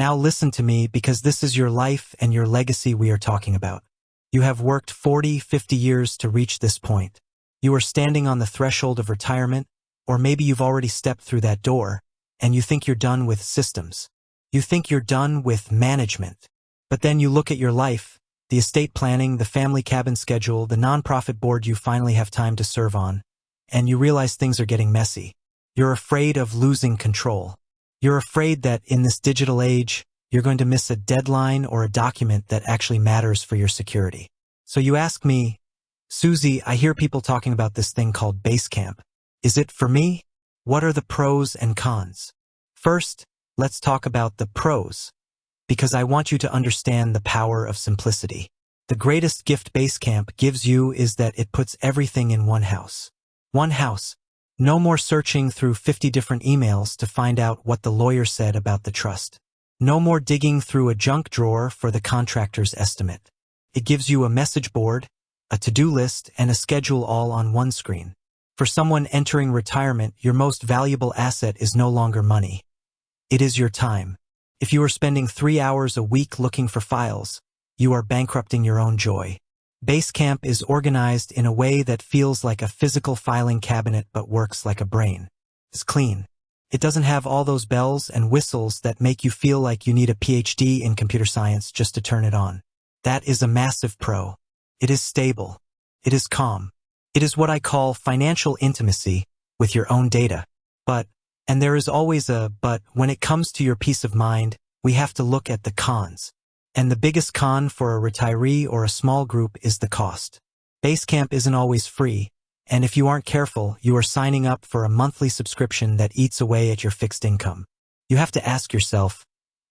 Now listen to me, because this is your life and your legacy we are talking about. You have worked 40, 50 years to reach this point. You are standing on the threshold of retirement, or maybe you've already stepped through that door, and you think you're done with systems. You think you're done with management. But then you look at your life, the estate planning, the family cabin schedule, the nonprofit board you finally have time to serve on, and you realize things are getting messy. You're afraid of losing control. You're afraid that in this digital age, you're going to miss a deadline or a document that actually matters for your security. So you ask me, Susie, I hear people talking about this thing called Basecamp. Is it for me? What are the pros and cons? First, let's talk about the pros, because I want you to understand the power of simplicity. The greatest gift Basecamp gives you is that it puts everything in one house. One house. No more searching through 50 different emails to find out what the lawyer said about the trust. No more digging through a junk drawer for the contractor's estimate. It gives you a message board, a to-do list, and a schedule all on one screen. For someone entering retirement, your most valuable asset is no longer money. It is your time. If you are spending 3 hours a week looking for files, you are bankrupting your own joy. Basecamp is organized in a way that feels like a physical filing cabinet but works like a brain. It's clean. It doesn't have all those bells and whistles that make you feel like you need a PhD in computer science just to turn it on. That is a massive pro. It is stable. It is calm. It is what I call financial intimacy with your own data. But, and there is always a but, when it comes to your peace of mind, we have to look at the cons. And the biggest con for a retiree or a small group is the cost. Basecamp isn't always free, and if you aren't careful, you are signing up for a monthly subscription that eats away at your fixed income. You have to ask yourself,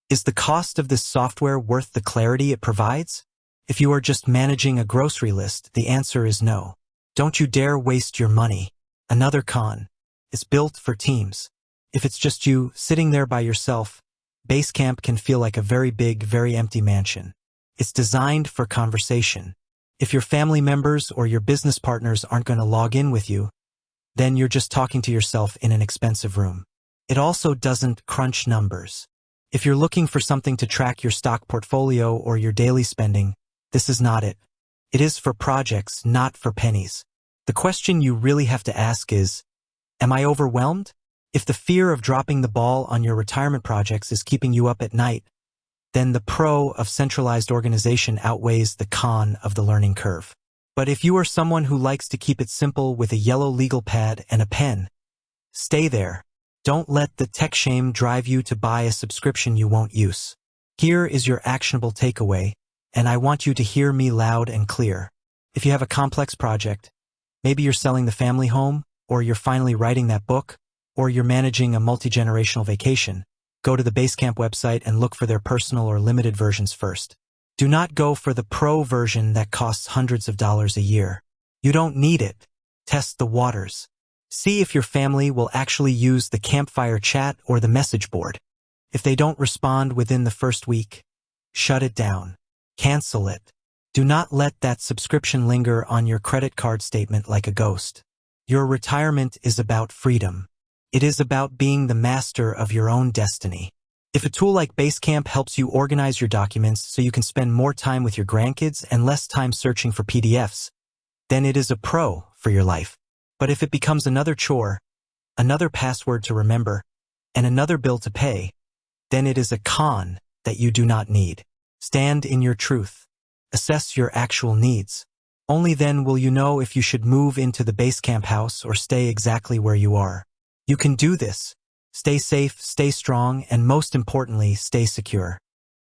is the cost of this software worth the clarity it provides? If you are just managing a grocery list, the answer is no. Don't you dare waste your money. Another con. It's built for teams. If it's just you sitting there by yourself, Basecamp can feel like a very big, very empty mansion. It's designed for conversation. If your family members or your business partners aren't going to log in with you, then you're just talking to yourself in an expensive room. It also doesn't crunch numbers. If you're looking for something to track your stock portfolio or your daily spending, this is not it. It is for projects, not for pennies. The question you really have to ask is, am I overwhelmed? If the fear of dropping the ball on your retirement projects is keeping you up at night, then the pro of centralized organization outweighs the con of the learning curve. But if you are someone who likes to keep it simple with a yellow legal pad and a pen, stay there. Don't let the tech shame drive you to buy a subscription you won't use. Here is your actionable takeaway, and I want you to hear me loud and clear. If you have a complex project, maybe you're selling the family home, or you're finally writing that book, or you're managing a multi-generational vacation, go to the Basecamp website and look for their personal or limited versions first. Do not go for the pro version that costs hundreds of dollars a year. You don't need it. Test the waters. See if your family will actually use the campfire chat or the message board. If they don't respond within the first week, shut it down. Cancel it. Do not let that subscription linger on your credit card statement like a ghost. Your retirement is about freedom. It is about being the master of your own destiny. If a tool like Basecamp helps you organize your documents so you can spend more time with your grandkids and less time searching for PDFs, then it is a pro for your life. But if it becomes another chore, another password to remember, and another bill to pay, then it is a con that you do not need. Stand in your truth. Assess your actual needs. Only then will you know if you should move into the Basecamp house or stay exactly where you are. You can do this. Stay safe, stay strong, and most importantly, stay secure.